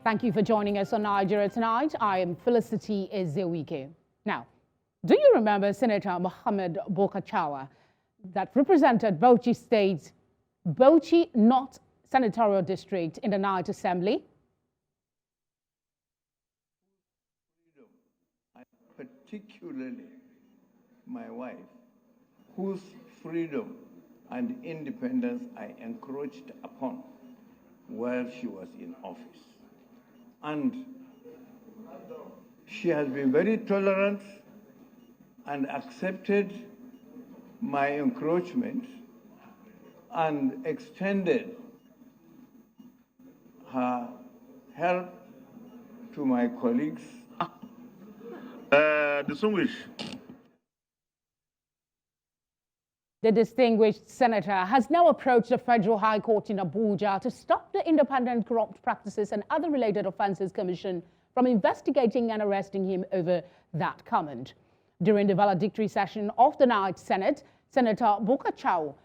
Thank you for joining us on Nigeria Tonight. I am Felicity Ezewike. Now, do you remember Senator Zainab Bulkachuwa that represented Bauchi State, Bauchi North Senatorial District in the Night Assembly? Particularly my wife, whose freedom and independence I encroached upon while she was in office. And she has been very tolerant and accepted my encroachment and extended her help to my colleagues. The distinguished senator has now approached the Federal High Court in Abuja to stop the Independent Corrupt Practices and Other Related Offences Commission from investigating and arresting him over that comment. During the valedictory session of the night Senate, Senator Bulkachuwa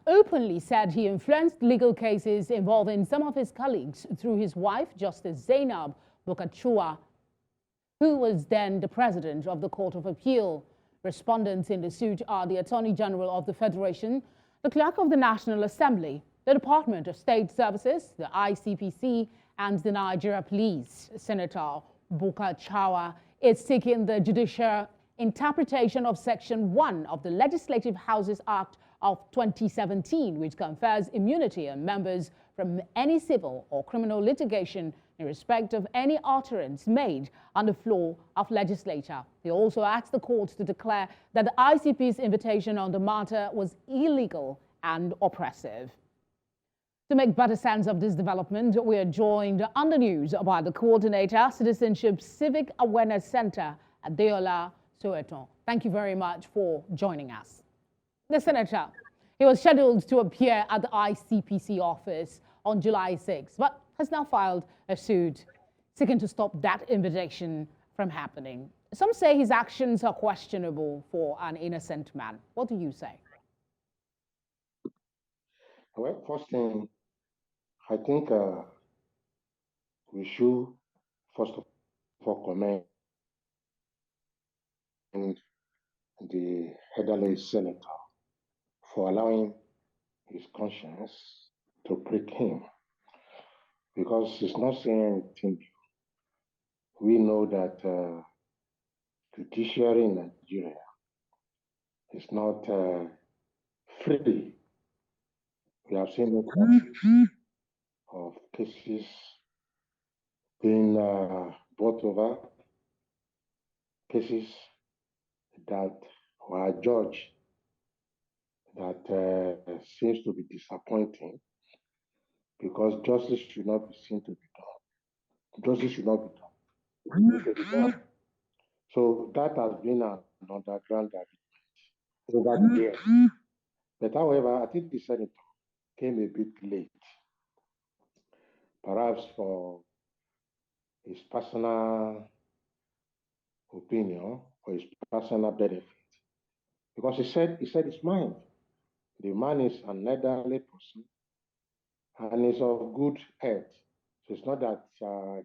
openly said he influenced legal cases involving some of his colleagues through his wife, Justice Zainab Bulkachuwa, who was then the president of the Court of Appeal. Respondents in the suit are the Attorney General of the Federation, the Clerk of the National Assembly, the Department of State Services, the ICPC, and the Nigeria Police. Senator Bulkachuwa is seeking the judicial interpretation of Section 1 of the Legislative Houses Act of 2017, which confers immunity on members from any civil or criminal litigation in respect of any utterance made on the floor of legislature. He also asked the court to declare that the ICP's invitation on the matter was illegal and oppressive. To make better sense of this development, we are joined on the news by the coordinator, Citizenship Civic Awareness Center, Adeola Soweto. Thank you very much for joining us. The senator, he was scheduled to appear at the ICPC office on July 6, but has now filed a suit seeking to stop that invitation from happening. Some say his actions are questionable for an innocent man. What do you say? Well, first thing, I think we should first of all commend the elderly senator for allowing his conscience to prick him, because he's not saying anything new. We know that judiciary in Nigeria is not free. We have seen no cases of cases being brought over, cases that were judged that seems to be disappointing, because justice should not be seen to be done. Justice should not be done. So that has been an underground agreement over the years. But however, I think the senator came a bit late, perhaps for his personal opinion, for his personal benefit, because he said his mind. The man is an elderly person and is of good health. So it's not that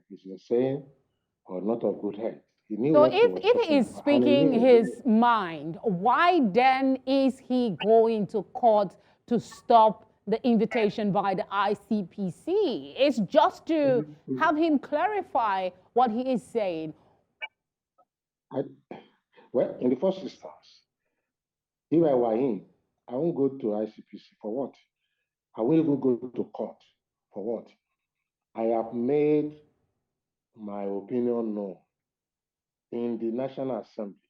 he's insane or not of good health. So if he is speaking his mind, why then is he going to court to stop the invitation by the ICPC? It's just to have him clarify what he is saying. Well, in the first instance, if I were him, I won't go to ICPC for what? I won't even go to court for what? I have made my opinion known in the National Assembly.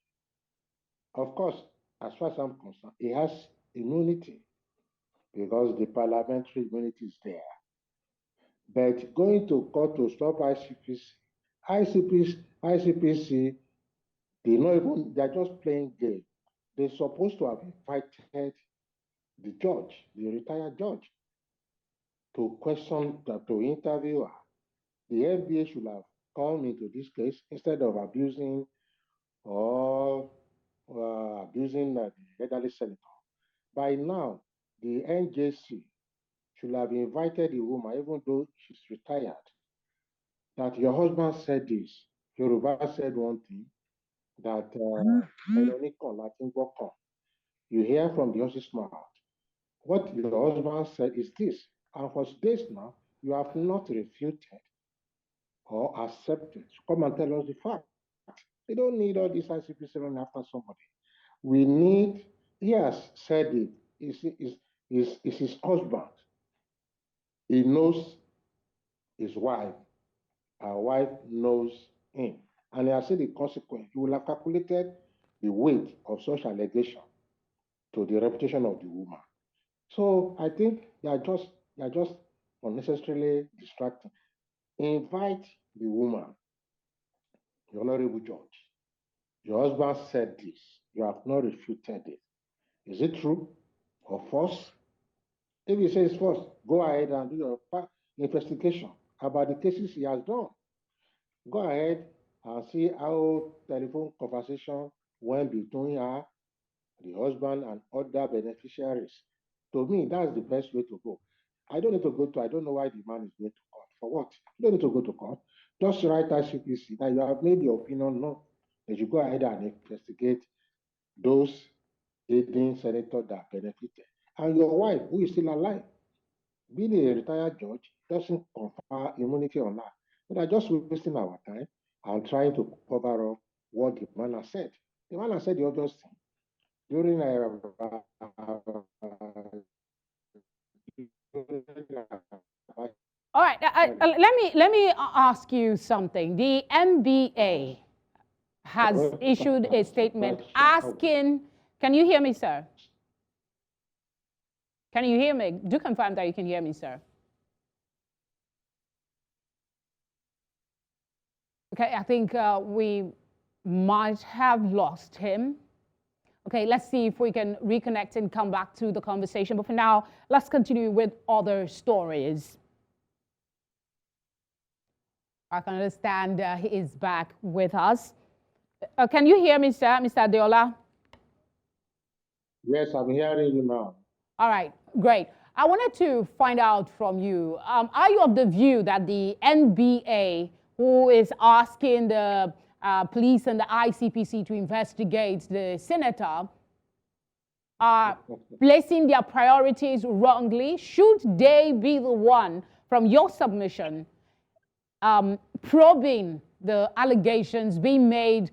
Of course, as far as I'm concerned, he has immunity because the parliamentary immunity is there. But going to court to stop ICPC, they're just playing game. They're supposed to have invited the judge, the retired judge, to question, to interview her. The NBA should have come into this case instead of abusing the elderly senator. By now, the NJC should have invited the woman, even though she's retired, that your husband said this, Yoruba said one thing, that you hear from the horse's mouth. What your husband said is this, and for days now, you have not refuted or accepted. Come and tell us the fact. We don't need all this ICPC running after somebody. We need, he has said it, is his husband. He knows his wife. Our wife knows him. And he has said the consequence. He will have calculated the weight of such allegation to the reputation of the woman. So I think they are just unnecessarily distracting. Invite the woman, the honorable judge. Your husband said this. You have not refuted it. Is it true or false? If he says false, go ahead and do your investigation about the cases he has done. Go ahead and see how telephone conversation went between her, the husband, and other beneficiaries. To me, that's the best way to go. I don't know why the man is going to court. For what? You don't need to go to court. Just write ICPC that you have made your opinion known. That you go ahead and investigate those 18 senators that benefited. And your wife, who is still alive, being a retired judge, doesn't confer immunity on her. But are just wasting our time and trying to cover up what the man has said. The man has said the obvious thing. During All right, let me ask you something. The NBA has issued a statement asking, can you hear me, sir? Can you hear me? Do confirm that you can hear me, sir. Okay, I think we might have lost him. Okay, let's see if we can reconnect and come back to the conversation. But for now, let's continue with other stories. I can understand he is back with us. Can you hear me, sir, Mr. Adeola? Yes, I'm hearing you now. All right, great. I wanted to find out from you, are you of the view that the NBA, who is asking the police and the ICPC to investigate the senator, are placing their priorities wrongly? Should they be the one, from your submission, probing the allegations being made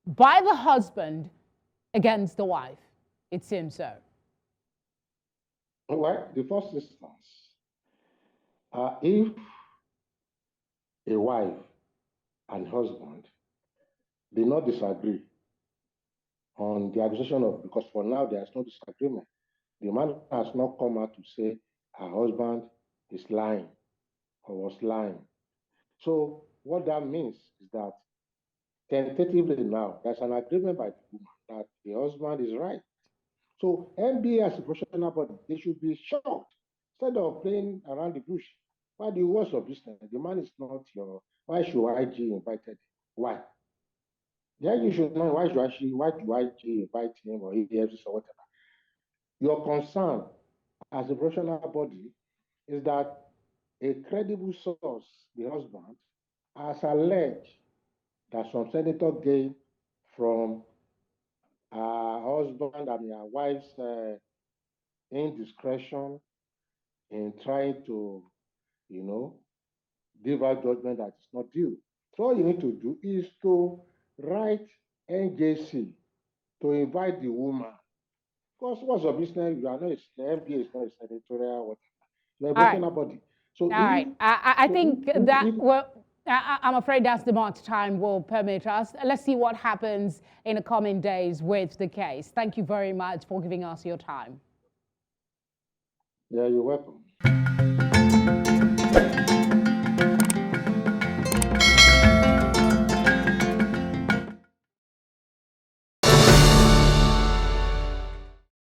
by the husband against the wife? It seems so. Well, the first instance, if a wife and husband did not disagree on the accusation of, because for now there is no disagreement, the man has not come out to say her husband is lying or was lying. So what that means is that tentatively now, there's an agreement by the woman that the husband is right. So NBA as a professional body, they should be shocked instead of playing around the bush. Why do you watch your business? The man is not your. Why should IG invited? Why? The IG should know why do IG invite him or EFCC or whatever? Your concern as a professional body is that a credible source, the husband, has alleged that some senator gained from her husband and her wife's indiscretion in trying to, give out judgment that is not due. So all you need to do is to write NJC to invite the woman. Because what's your business? You are not, the NBA is not a senatorial whatever. You're a professional body. So all right. I think that, well, I'm afraid that's the much time will permit us. Let's see what happens in the coming days with the case. Thank you very much for giving us your time. Yeah, you're welcome.